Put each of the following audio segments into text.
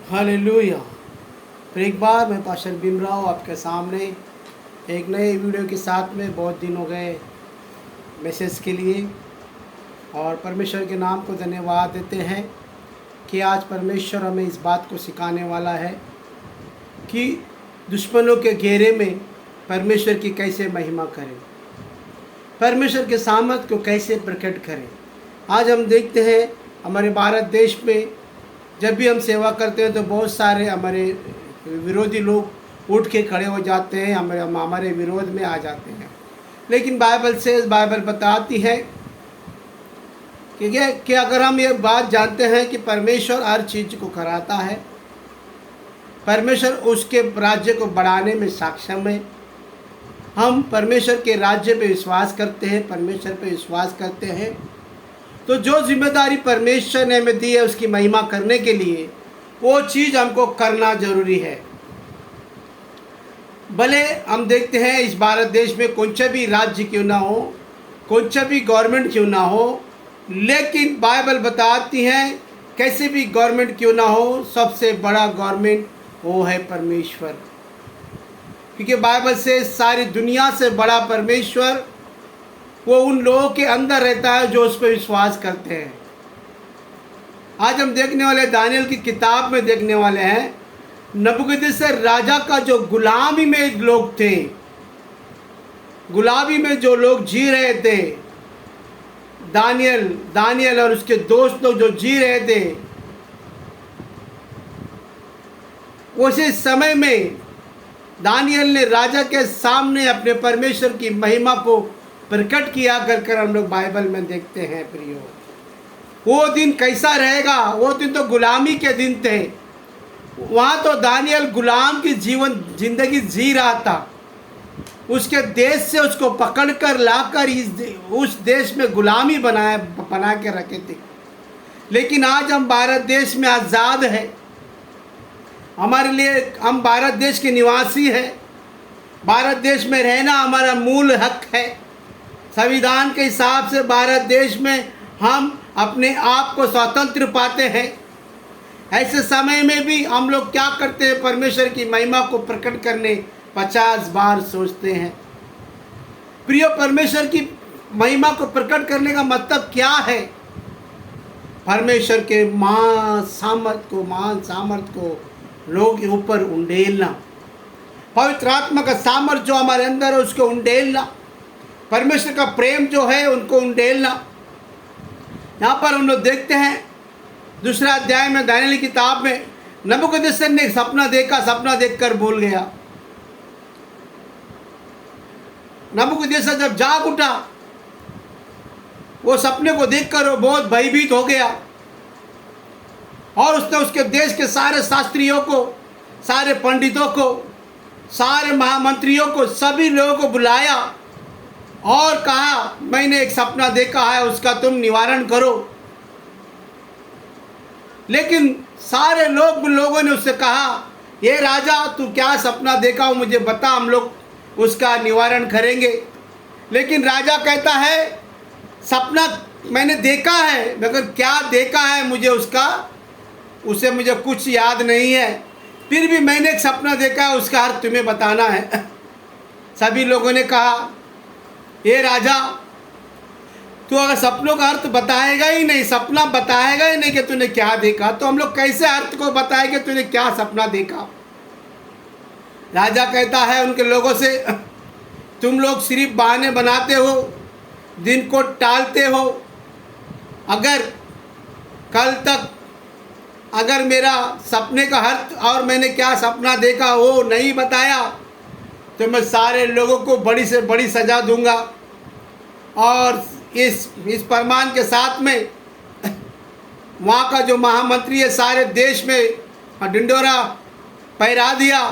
Hallelujah. फिर एक बार मैं पास्टर भीमराव आपके सामने एक नए वीडियो के साथ में बहुत दिन हो गए मैसेज के लिए, और परमेश्वर के नाम को धन्यवाद देते हैं कि आज परमेश्वर हमें इस बात को सिखाने वाला है कि दुश्मनों के घेरे में परमेश्वर की कैसे महिमा करें, परमेश्वर के सामर्थ को कैसे प्रकट करें। आज हम देखते हैं हमारे भारत देश में जब भी हम सेवा करते हैं तो बहुत सारे हमारे विरोधी लोग उठ के खड़े हो जाते हैं, हमारे विरोध में आ जाते हैं। लेकिन बाइबल बताती है कि अगर हम ये बात जानते हैं कि परमेश्वर हर चीज़ को कराता है, परमेश्वर उसके राज्य को बढ़ाने में सक्षम है, हम परमेश्वर के राज्य पे विश्वास करते हैं, परमेश्वर पे विश्वास करते हैं, तो जो जिम्मेदारी परमेश्वर ने हमें दी है उसकी महिमा करने के लिए वो चीज़ हमको करना जरूरी है। भले हम देखते हैं इस भारत देश में कौन सा भी राज्य क्यों ना हो, कौन सा भी गवर्नमेंट क्यों ना हो, लेकिन बाइबल बताती है कैसे भी गवर्नमेंट क्यों ना हो, सबसे बड़ा गवर्नमेंट वो है परमेश्वर। क्योंकि बाइबल से सारी दुनिया से बड़ा परमेश्वर वो उन लोगों के अंदर रहता है जो उस पर विश्वास करते हैं। आज हम देखने वाले दानियल की किताब में देखने वाले हैं नबूकदनेस्सर राजा का जो गुलामी में लोग थे, गुलामी में जो लोग जी रहे थे, दानियल और उसके दोस्त लोग जो जी रहे थे, उसी समय में दानियल ने राजा के सामने अपने परमेश्वर की महिमा को प्रकट किया कर हम लोग बाइबल में देखते हैं। प्रियो, वो दिन कैसा रहेगा? वो दिन तो गुलामी के दिन थे। वहाँ तो दानियल गुलाम की जिंदगी जी रहा था। उसके देश से उसको पकड़कर लाकर उस देश में गुलामी बना के रखे थे। लेकिन आज हम भारत देश में आज़ाद है, हमारे लिए हम भारत देश के निवासी हैं, भारत देश में रहना हमारा मूल हक है। संविधान के हिसाब से भारत देश में हम अपने आप को स्वतंत्र पाते हैं। ऐसे समय में भी हम लोग क्या करते हैं? परमेश्वर की महिमा को प्रकट करने 50 बार सोचते हैं। प्रिय, परमेश्वर की महिमा को प्रकट करने का मतलब क्या है? परमेश्वर के महान सामर्थ को लोग के ऊपर उंडेलना, पवित्र आत्मा का सामर्थ जो हमारे अंदर है उसको उंडेलना, परमेश्वर का प्रेम जो है उनको उंडेलना। यहाँ पर हम लोग देखते हैं दूसरा अध्याय में दानियल की किताब में नबूकदनेस्सर ने एक सपना देखा, सपना देखकर भूल गया। नबूकदनेस्सर जब जाग उठा, वो सपने को देखकर वो बहुत भयभीत हो गया और उसने उसके देश के सारे शास्त्रियों को, सारे पंडितों को, सारे महामंत्रियों को, सभी लोगों को बुलाया और कहा, मैंने एक सपना देखा है, उसका तुम निवारण करो। लेकिन सारे लोगों ने उससे कहा, ये राजा, तू क्या सपना देखा हो मुझे बता, हम लोग उसका निवारण करेंगे। लेकिन राजा कहता है, सपना मैंने देखा है मगर क्या देखा है उसे मुझे कुछ याद नहीं है, फिर भी मैंने एक सपना देखा है, उसका अर्थ तुम्हें बताना है। सभी लोगों ने कहा, ये राजा, तू अगर सपनों का अर्थ बताएगा ही नहीं, सपना बताएगा ही नहीं कि तूने क्या देखा, तो हम लोग कैसे अर्थ को बताएंगे तूने क्या सपना देखा? राजा कहता है उनके लोगों से, तुम लोग सिर्फ बहाने बनाते हो, दिन को टालते हो। अगर कल तक अगर मेरा सपने का अर्थ और मैंने क्या सपना देखा वो नहीं बताया तो मैं सारे लोगों को बड़ी से बड़ी सज़ा दूंगा। और इस फरमान के साथ में वहाँ का जो महामंत्री है सारे देश में ढिंडोरा फहरा दिया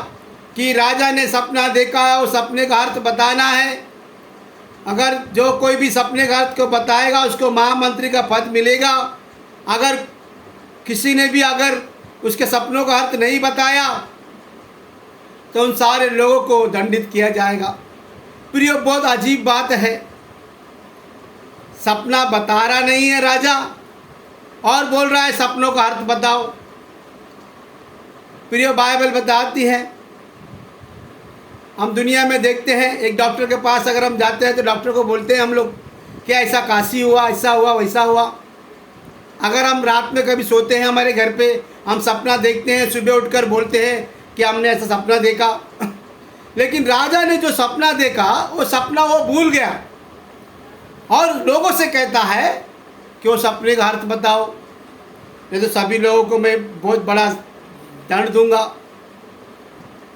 कि राजा ने सपना देखा है, वो सपने का अर्थ बताना है। अगर जो कोई भी सपने का अर्थ को बताएगा उसको महामंत्री का पद मिलेगा। अगर किसी ने भी अगर उसके सपनों का अर्थ नहीं बताया तो उन सारे लोगों को दंडित किया जाएगा। प्रिय, बहुत अजीब बात है, सपना बता रहा नहीं है राजा और बोल रहा है सपनों का अर्थ बताओ। प्रिय बाइबल बताती है, हम दुनिया में देखते हैं एक डॉक्टर के पास अगर हम जाते हैं तो डॉक्टर को बोलते हैं हम लोग क्या ऐसा काशी हुआ, ऐसा हुआ, वैसा हुआ। अगर हम रात में कभी सोते हैं हमारे घर पे, हम सपना देखते हैं, सुबह उठकर बोलते हैं कि हमने ऐसा सपना देखा। लेकिन राजा ने जो सपना देखा वो सपना वो भूल गया और लोगों से कहता है कि वो सपने का अर्थ बताओ, नहीं तो सभी लोगों को मैं बहुत बड़ा दंड दूंगा।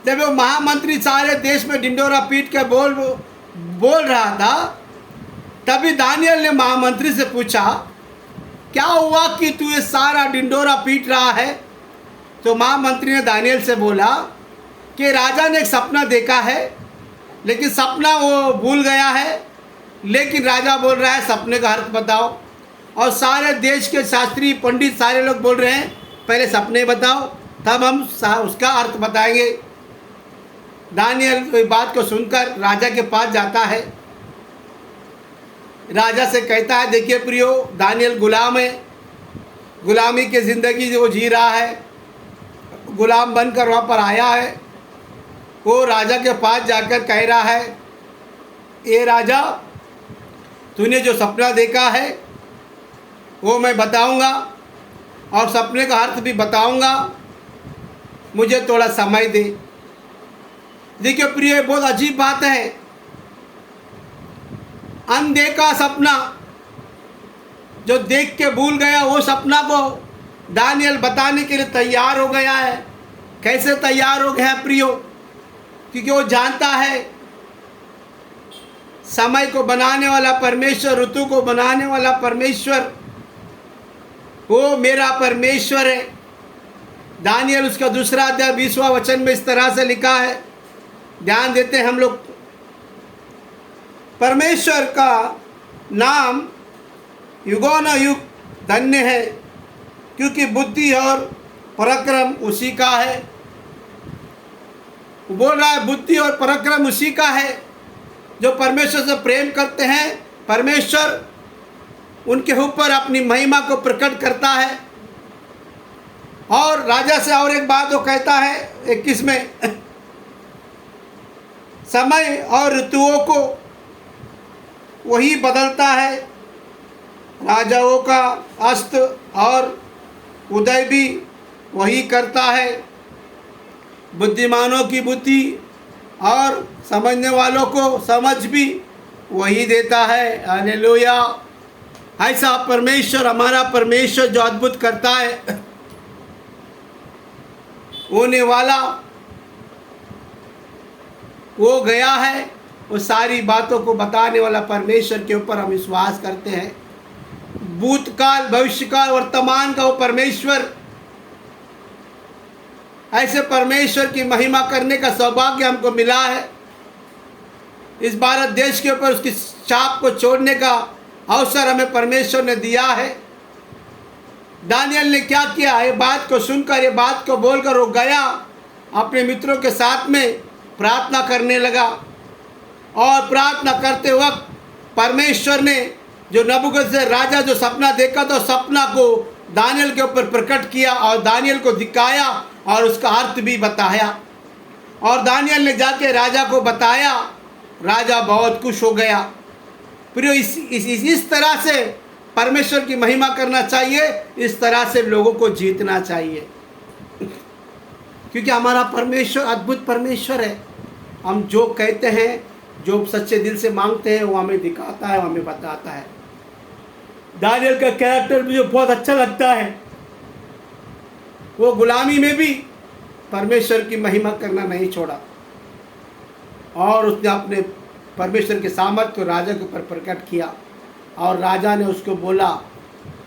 जब वो महामंत्री सारे देश में ढिंडोरा पीट कर बोल रहा था, तभी दानियल ने महामंत्री से पूछा क्या हुआ कि तू ये सारा ढिंडोरा पीट रहा है। तो महामंत्री ने दानियल से बोला कि राजा ने एक सपना देखा है, लेकिन सपना वो भूल गया है, लेकिन राजा बोल रहा है सपने का अर्थ बताओ। और सारे देश के शास्त्री पंडित सारे लोग बोल रहे हैं पहले सपने बताओ, तब हम उसका अर्थ बताएंगे। दानियल बात को सुनकर राजा के पास जाता है, राजा से कहता है देखिए प्रियो, दानियल गुलाम है, गुलामी की ज़िंदगी जो वो जी रहा है, गुलाम बनकर वहाँ पर आया है। वो राजा के पास जाकर कह रहा है ये राजा, तूने जो सपना देखा है वो मैं बताऊंगा और सपने का अर्थ भी बताऊंगा, मुझे थोड़ा समय दे। देखिए प्रिय, बहुत अजीब बात है, अनदेखा सपना जो देख के भूल गया, वो सपना को दानियल बताने के लिए तैयार हो गया है। कैसे तैयार हो गया है प्रियो? क्योंकि वो जानता है समय को बनाने वाला परमेश्वर, ऋतु को बनाने वाला परमेश्वर वो मेरा परमेश्वर है। दानियल उसका दूसरा अध्याय 20वां वचन में इस तरह से लिखा है, ध्यान देते हैं हम लोग। परमेश्वर का नाम युगोनयुग धन्य है, क्योंकि बुद्धि और पराक्रम उसी का है। वो बोल रहा है बुद्धि और पराक्रम उसी का है। जो परमेश्वर से प्रेम करते हैं, परमेश्वर उनके ऊपर अपनी महिमा को प्रकट करता है। और राजा से और एक बात वो कहता है 21 में, समय और ऋतुओं को वही बदलता है, राजाओं का अस्त और उदय भी वही करता है, बुद्धिमानों की बुद्धि और समझने वालों को समझ भी वही देता है। हालेलुया। ऐसा परमेश्वर, हमारा परमेश्वर जो अद्भुत करता है, होने वाला वो गया है, वो सारी बातों को बताने वाला परमेश्वर के ऊपर हम विश्वास करते हैं। भूतकाल, भविष्यकाल, वर्तमान का वो परमेश्वर, ऐसे परमेश्वर की महिमा करने का सौभाग्य हमको मिला है। इस भारत देश के ऊपर उसकी छाप को छोड़ने का अवसर हमें परमेश्वर ने दिया है। दानियल ने क्या किया? ये बात को सुनकर, ये बात को बोलकर वो गया, अपने मित्रों के साथ में प्रार्थना करने लगा। और प्रार्थना करते वक्त परमेश्वर ने जो नबूकदनेस्सर राजा जो सपना देखा था, सपना को दानियल के ऊपर प्रकट किया और दानियल को दिखाया और उसका अर्थ भी बताया। और दानियल ने जाके राजा को बताया, राजा बहुत खुश हो गया। फिर इस तरह से परमेश्वर की महिमा करना चाहिए, इस तरह से लोगों को जीतना चाहिए, क्योंकि हमारा परमेश्वर अद्भुत परमेश्वर है। हम जो कहते हैं, जो सच्चे दिल से मांगते हैं, वो हमें दिखाता है, वो हमें बताता है। दानियल का कैरेक्टर मुझे बहुत अच्छा लगता है। वो गुलामी में भी परमेश्वर की महिमा करना नहीं छोड़ा और उसने अपने परमेश्वर के सामर्थ्य को राजा के ऊपर प्रकट किया। और राजा ने उसको बोला,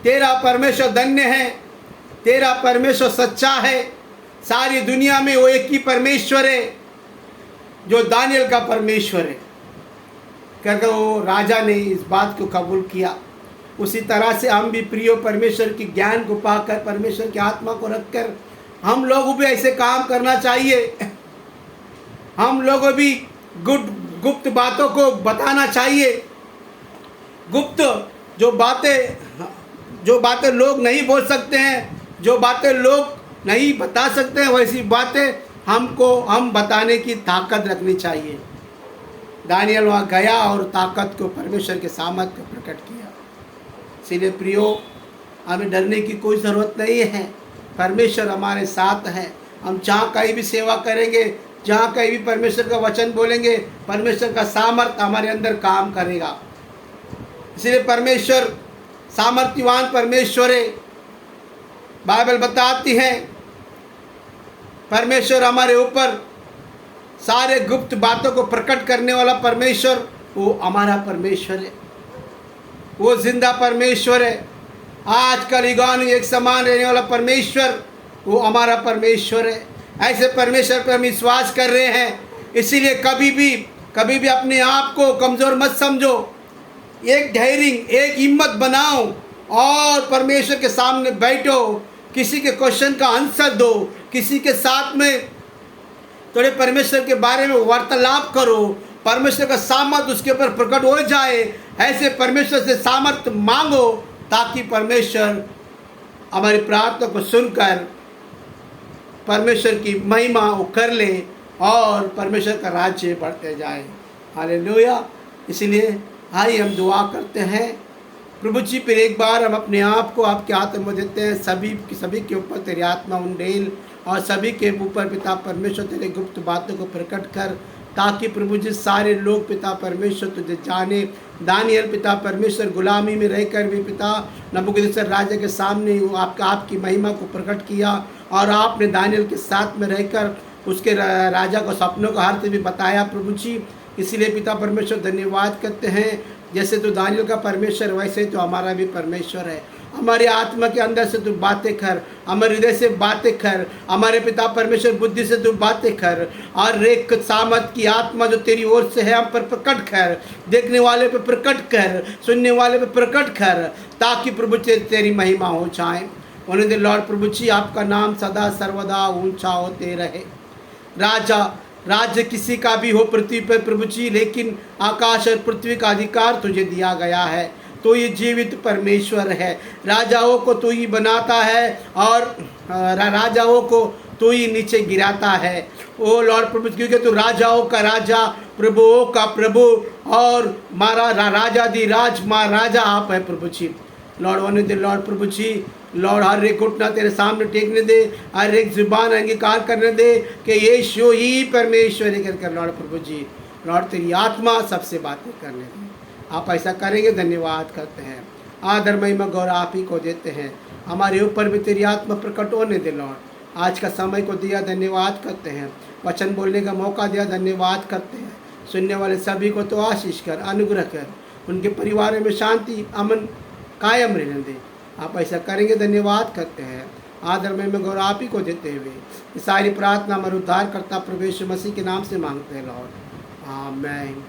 तेरा परमेश्वर धन्य है, तेरा परमेश्वर सच्चा है, सारी दुनिया में वो एक ही परमेश्वर है जो दानियल का परमेश्वर है। कहकर वो राजा ने इस बात को कबूल किया। उसी तरह से हम भी प्रिय परमेश्वर की ज्ञान को पाकर, परमेश्वर की आत्मा को रखकर हम लोग भी ऐसे काम करना चाहिए। हम लोग भी गुप्त बातों को बताना चाहिए। गुप्त जो बातें लोग नहीं बोल सकते हैं, जो बातें लोग नहीं बता सकते हैं वैसी बातें हम बताने की ताकत रखनी चाहिए। दानियल वहाँ गया और ताकत को, परमेश्वर के सामर्थ को प्रकट किया। इसीलिए प्रियो, हमें डरने की कोई ज़रूरत नहीं है। परमेश्वर हमारे साथ हैं। हम जहाँ कहीं भी सेवा करेंगे, जहाँ कहीं भी परमेश्वर का वचन बोलेंगे, परमेश्वर का सामर्थ हमारे अंदर काम करेगा। इसलिए परमेश्वर सामर्थ्यवान परमेश्वर है। बाइबल बताती है परमेश्वर हमारे ऊपर सारे गुप्त बातों को प्रकट करने वाला परमेश्वर, वो हमारा परमेश्वर है। वो जिंदा परमेश्वर है। आजकल युगान एक समान रहने वाला परमेश्वर, वो हमारा परमेश्वर है। ऐसे परमेश्वर पर हम विश्वास कर रहे हैं। इसीलिए कभी भी अपने आप को कमज़ोर मत समझो। एक धैर्य, एक हिम्मत बनाओ और परमेश्वर के सामने बैठो। किसी के क्वेश्चन का आंसर दो। किसी के साथ में थोड़े परमेश्वर के बारे में वार्तालाप करो। परमेश्वर का सामर्थ्य उसके ऊपर प्रकट हो जाए। ऐसे परमेश्वर से सामर्थ्य मांगो ताकि परमेश्वर हमारी प्रार्थना को सुनकर परमेश्वर की महिमा वो कर ले और परमेश्वर का राज्य बढ़ते जाए। हालेलुया। इसलिए आइए हम दुआ करते हैं। प्रभु जी, फिर एक बार हम अपने आप को आपके हाथ में देते हैं। सभी के ऊपर तेरी आत्मा उंडेल और सभी के ऊपर पिता परमेश्वर तेरे गुप्त बातों को प्रकट कर, ताकि प्रभु जी सारे लोग पिता परमेश्वर तुझे जाने। दानियल पिता परमेश्वर गुलामी में रहकर भी पिता नबूकदनेस्सर राजा के सामने आपकी महिमा को प्रकट किया और आपने दानियल के साथ में रहकर उसके राजा को सपनों का अर्थ भी बताया प्रभु जी। इसीलिए पिता परमेश्वर धन्यवाद करते हैं। जैसे तो दानियल का परमेश्वर, वैसे तो हमारा भी परमेश्वर है। हमारी आत्मा के अंदर से तू बातें कर, हमारे हृदय से बातें कर, हमारे पिता परमेश्वर बुद्धि से तू बातें कर और एक सामर्थ की आत्मा जो तेरी ओर से है हम पर प्रकट कर। देखने वाले पे प्रकट कर, सुनने वाले पे प्रकट कर, ताकि प्रभु तेरी महिमा हो जाए। उन्हें दे लॉर्ड प्रभु जी, आपका नाम सदा सर्वदा ऊंचा होते रहे। राज्य किसी का भी हो पृथ्वी पर प्रभु जी, लेकिन आकाश और पृथ्वी का अधिकार तुझे दिया गया है। तो ये जीवित परमेश्वर है। राजाओं को तू ही बनाता है और राजाओं को तू ही नीचे गिराता है। ओ लॉर्ड प्रभु, क्योंकि तू राजाओं का राजा, प्रभुओं का प्रभु और मारा राजा दी राज महाराजा आप है प्रभु जी। लॉर्ड होने दे लॉर्ड प्रभु जी। लॉर्ड हर एक घुटना तेरे सामने टेकने दे, हर एक जुबान अंगीकार करने दे कि यीशु ही परमेश्वर है कर लॉर्ड प्रभु जी। लॉर्ड तेरी आत्मा सबसे बातें करने दे। आप ऐसा करेंगे, धन्यवाद करते हैं। आदर महिमा गौरव आप ही को देते हैं। हमारे ऊपर भी तेरी आत्मा प्रकट होने दे लॉर्ड। आज का समय को दिया, धन्यवाद करते हैं। वचन बोलने का मौका दिया, धन्यवाद करते हैं। सुनने वाले सभी को तो आशीष कर, अनुग्रह कर, उनके परिवार में शांति अमन कायम रहने दे। आप ऐसा करेंगे, धन्यवाद करते हैं। आदर महिमा गौरव आप ही को देते हुए ये सारी प्रार्थना हमारे उद्धारकर्ता प्रभु यीशु मसीह के नाम से मांगते हैं लॉर्ड, आमीन।